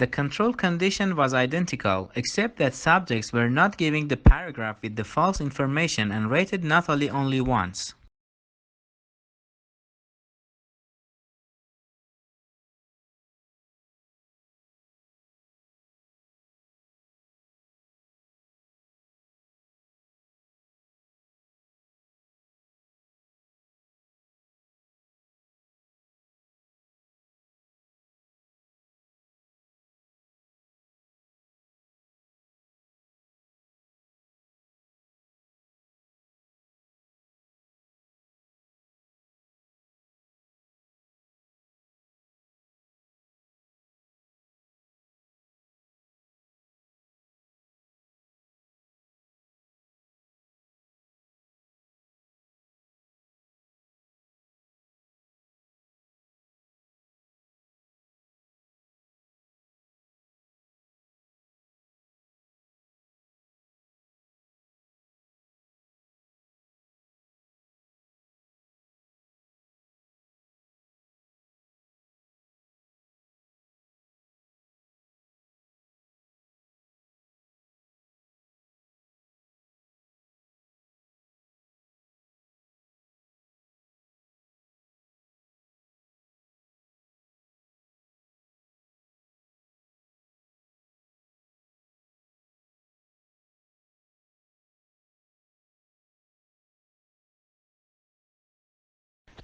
The control condition was identical, except that subjects were not giving the paragraph with the false information and rated not only once.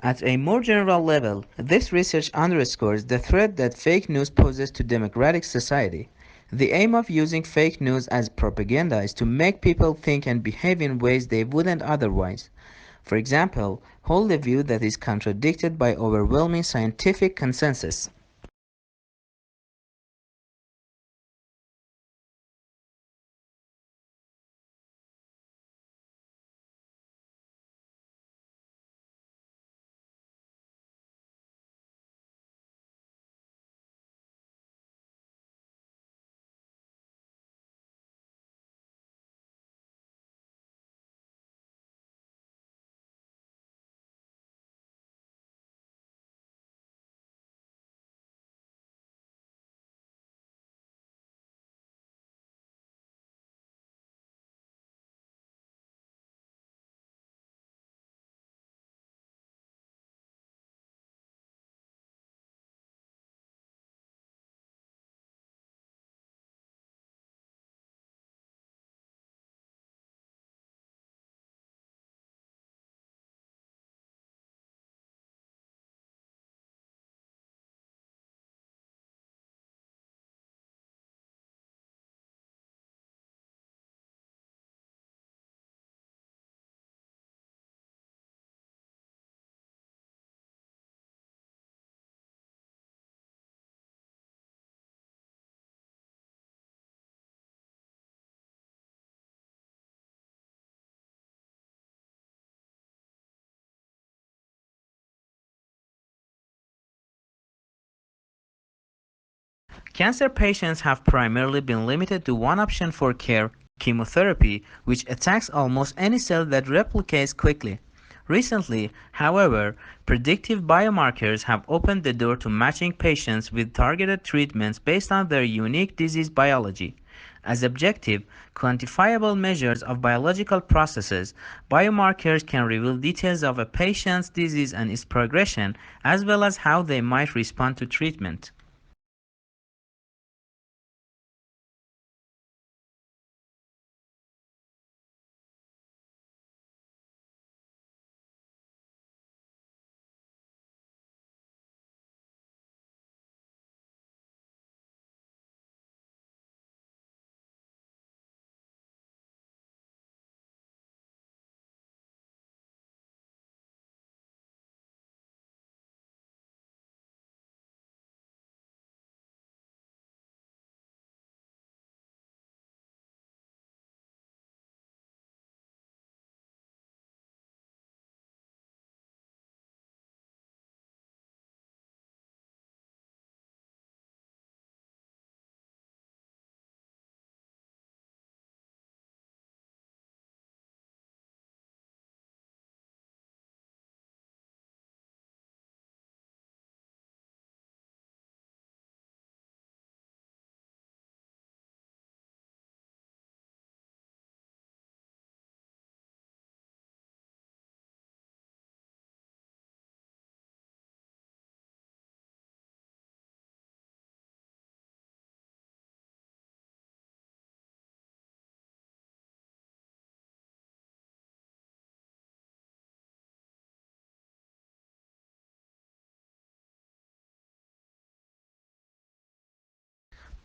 At a more general level, this research underscores the threat that fake news poses to democratic society. The aim of using fake news as propaganda is to make people think and behave in ways they wouldn't otherwise. For example, hold a view that is contradicted by overwhelming scientific consensus. Cancer patients have primarily been limited to one option for care, chemotherapy, which attacks almost any cell that replicates quickly. Recently, however, predictive biomarkers have opened the door to matching patients with targeted treatments based on their unique disease biology. As objective, quantifiable measures of biological processes, biomarkers can reveal details of a patient's disease and its progression, as well as how they might respond to treatment.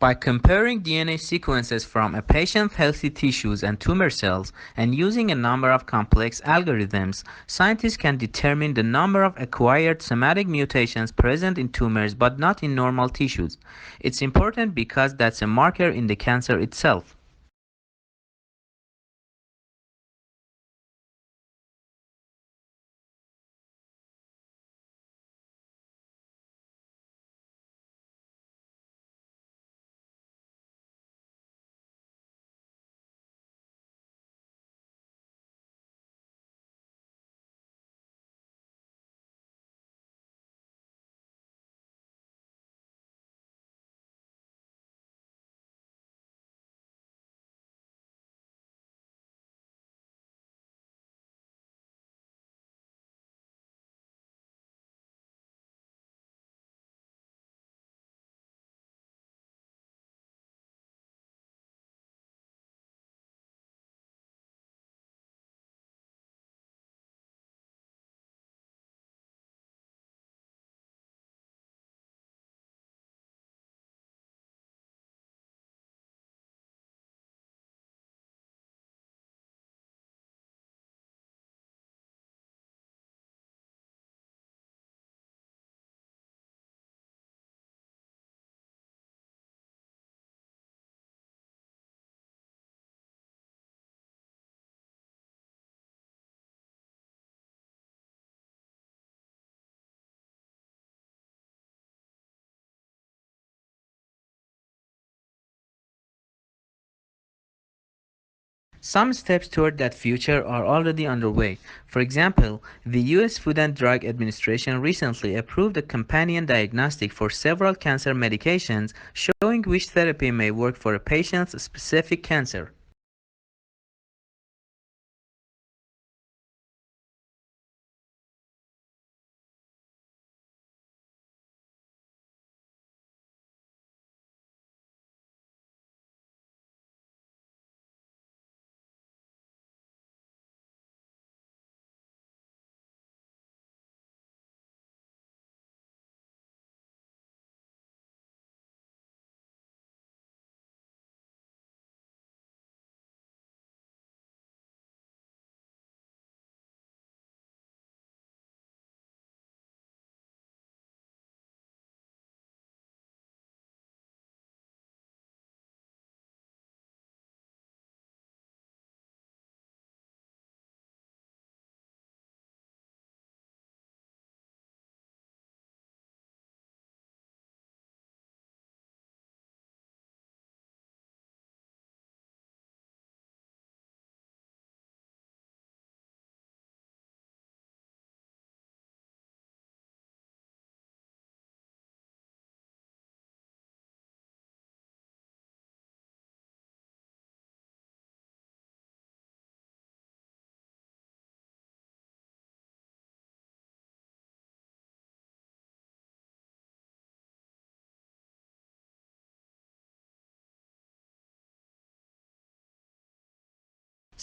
By comparing DNA sequences from a patient's healthy tissues and tumor cells and using a number of complex algorithms, scientists can determine the number of acquired somatic mutations present in tumors but not in normal tissues. It's important because that's a marker in the cancer itself. Some steps toward that future are already underway. For example, the US Food and Drug Administration recently approved a companion diagnostic for several cancer medications showing which therapy may work for a patient's specific cancer.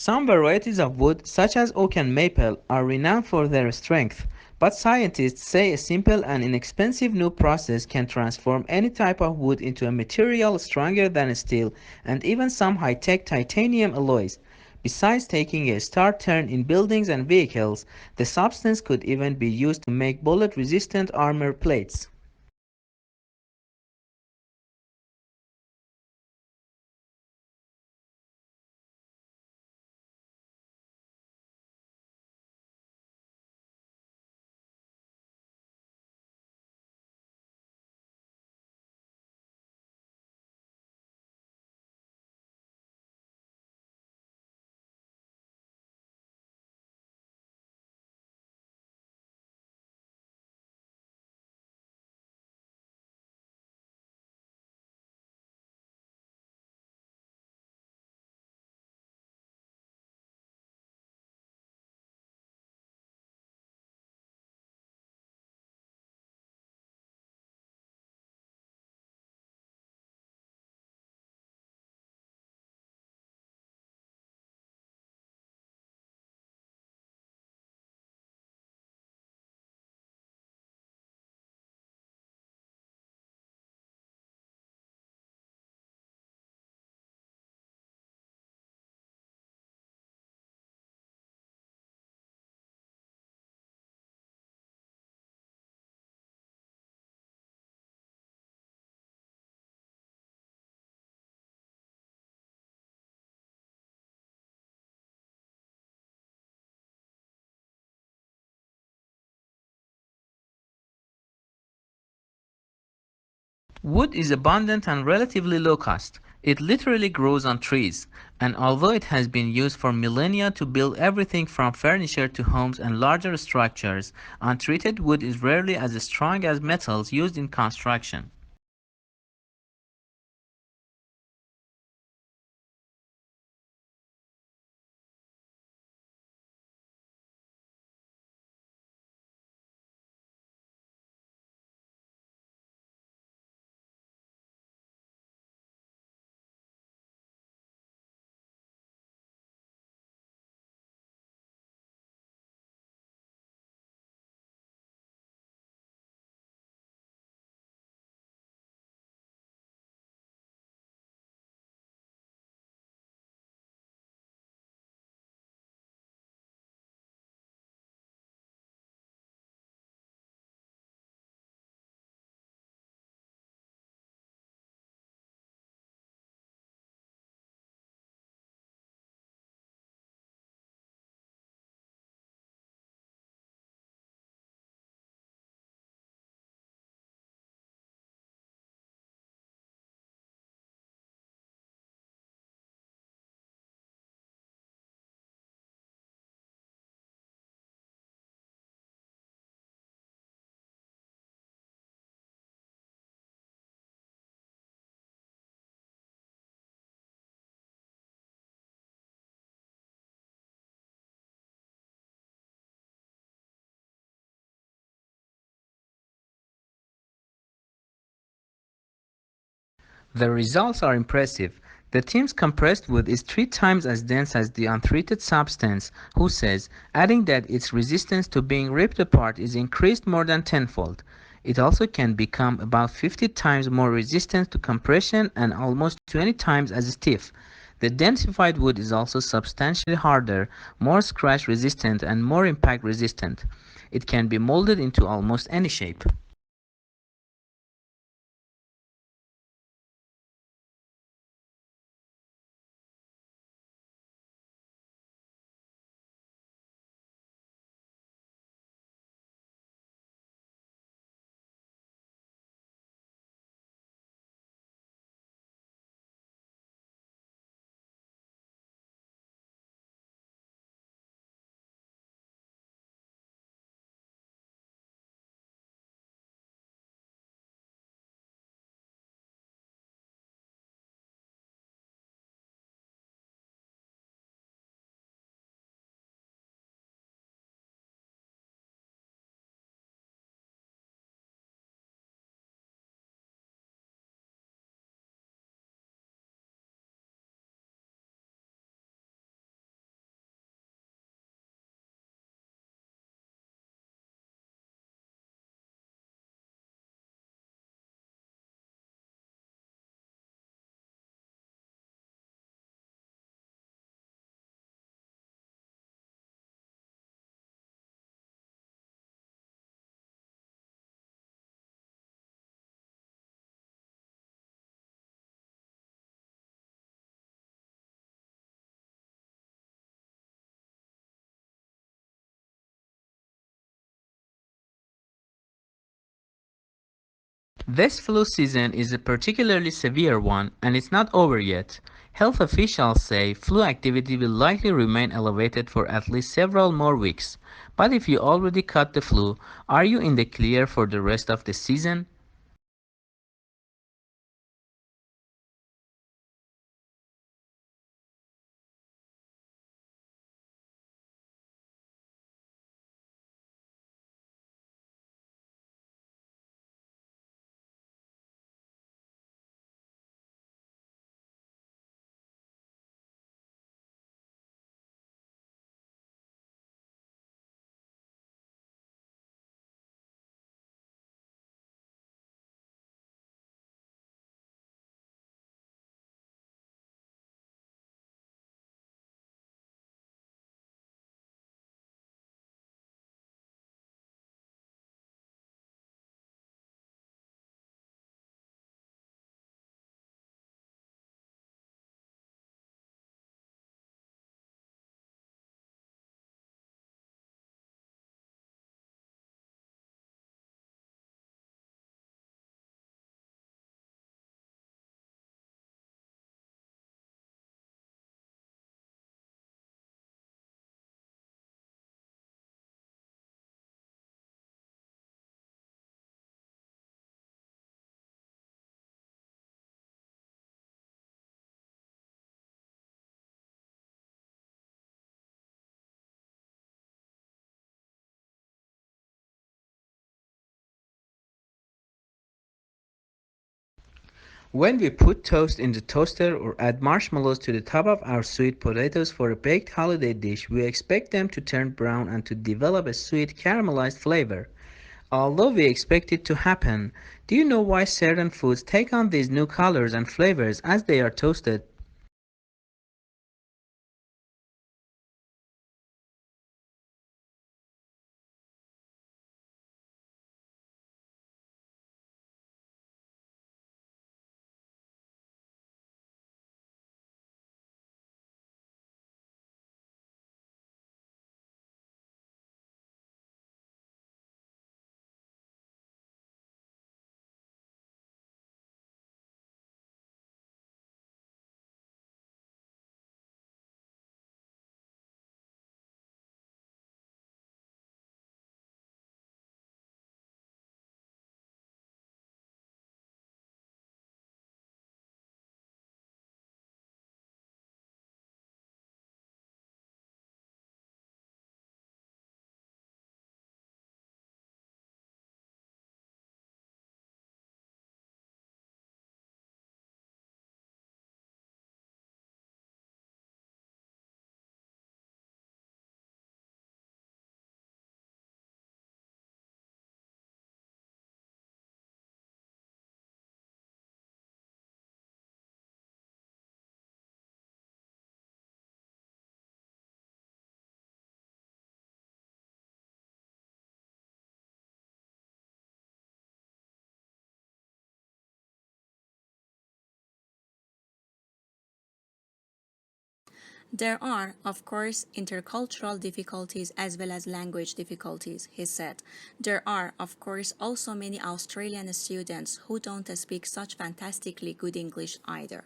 Some varieties of wood, such as oak and maple, are renowned for their strength, but scientists say a simple and inexpensive new process can transform any type of wood into a material stronger than steel and even some high-tech titanium alloys. Besides taking a star turn in buildings and vehicles, the substance could even be used to make bullet-resistant armor plates. Wood is abundant and relatively low cost. It literally grows on trees, and although it has been used for millennia to build everything from furniture to homes and larger structures, untreated wood is rarely as strong as metals used in construction. The results are impressive. The team's compressed wood is 3 times as dense as the untreated substance, who says, adding that its resistance to being ripped apart is increased more than tenfold. It also can become about 50 times more resistant to compression and almost 20 times as stiff. The densified wood is also substantially harder, more scratch resistant, and more impact resistant. It can be molded into almost any shape. This flu season is a particularly severe one, and it's not over yet. Health officials say flu activity will likely remain elevated for at least several more weeks. But if you already caught the flu, are you in the clear for the rest of the season? When we put toast in the toaster or add marshmallows to the top of our sweet potatoes for a baked holiday dish, we expect them to turn brown and to develop a sweet caramelized flavor. Although we expect it to happen, do you know why certain foods take on these new colors and flavors as they are toasted? There are, of course, intercultural difficulties as well as language difficulties, he said. There are, of course, also many Australian students who don't speak such fantastically good English either.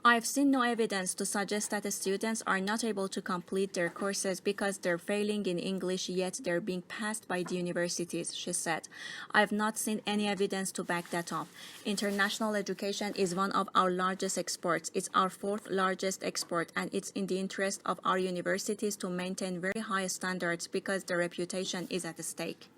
I've seen no evidence to suggest that the students are not able to complete their courses because they're failing in English, yet they're being passed by the universities, she said. I've not seen any evidence to back that up. International education is one of our largest exports. It's our fourth largest export, and it's in the interest of our universities to maintain very high standards because their reputation is at stake.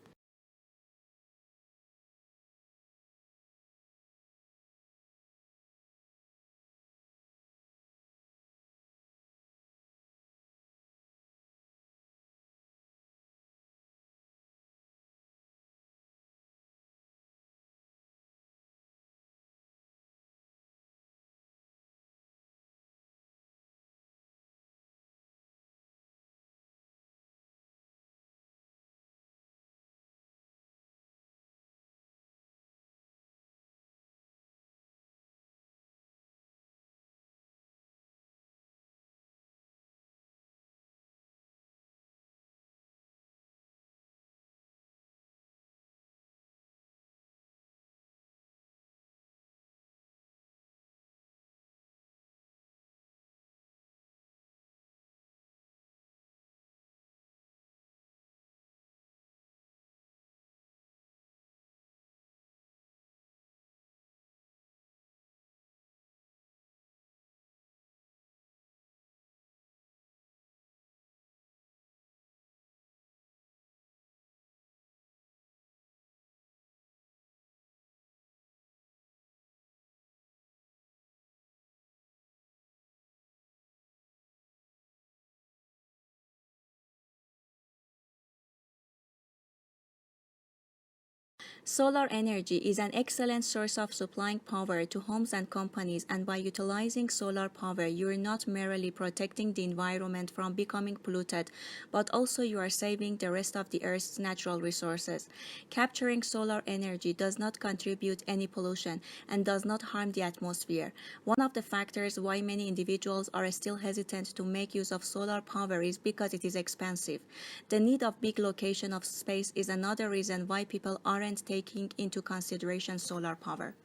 Solar energy is an excellent source of supplying power to homes and companies, and by utilizing solar power, you are not merely protecting the environment from becoming polluted, but also you are saving the rest of the Earth's natural resources. Capturing solar energy does not contribute any pollution and does not harm the atmosphere. One of the factors why many individuals are still hesitant to make use of solar power is because it is expensive. The need of big location of space is another reason why people aren't taking into consideration solar power.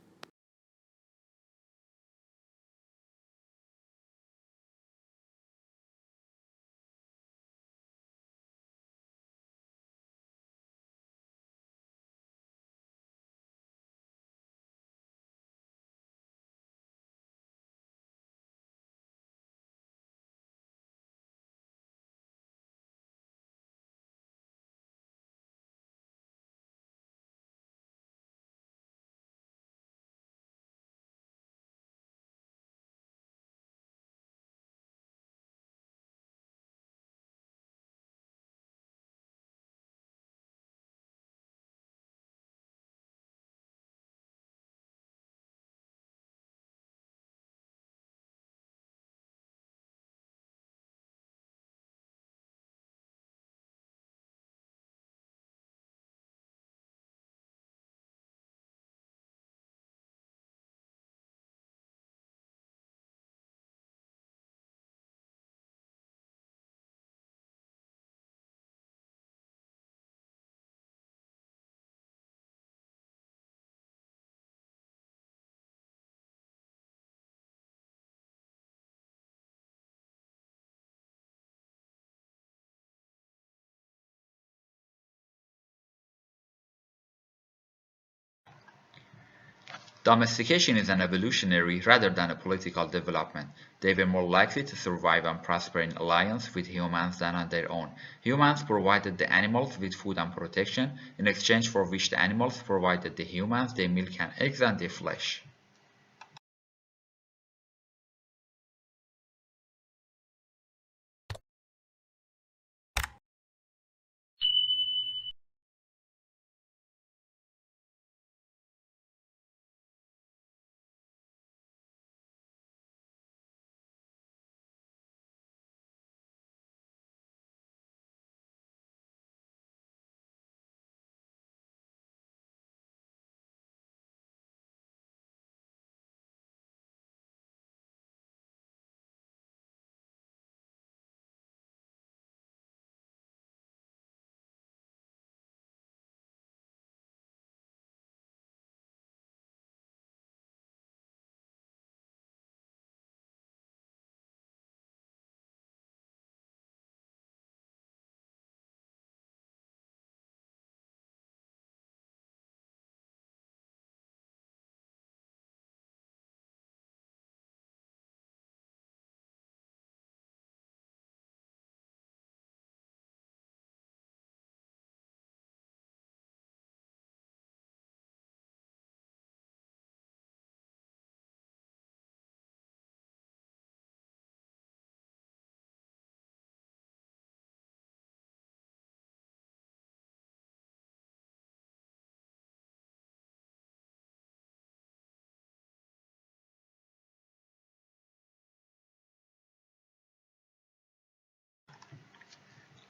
Domestication is an evolutionary rather than a political development. They were more likely to survive and prosper in alliance with humans than on their own. Humans provided the animals with food and protection, in exchange for which the animals provided the humans their milk and eggs and their flesh.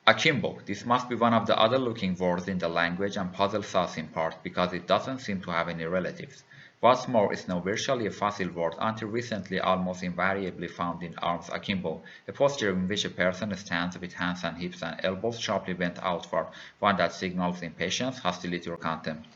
Akimbo. This must be one of the other looking words in the language and puzzles us in part because it doesn't seem to have any relatives. What's more, it's now virtually a fossil word until recently almost invariably found in arms akimbo, a posture in which a person stands with hands and hips and elbows sharply bent outward, one that signals impatience, hostility or contempt.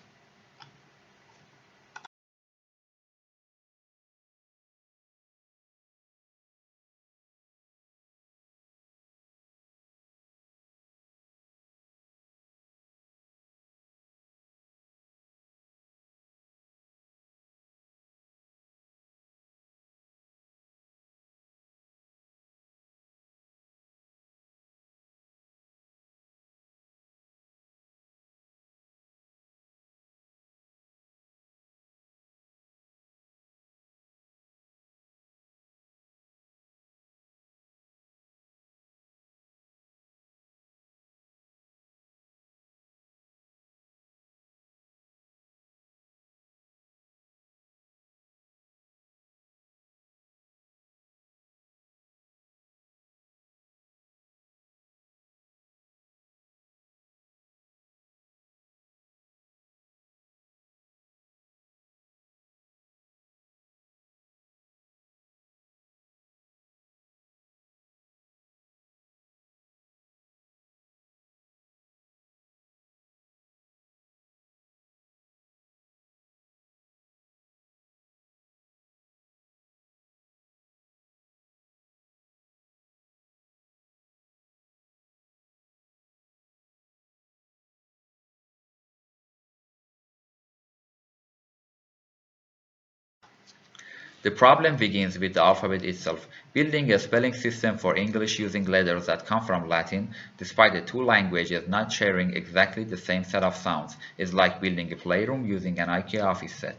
The problem begins with the alphabet itself. Building a spelling system for English using letters that come from Latin, despite the two languages not sharing exactly the same set of sounds, is like building a playroom using an IKEA office set.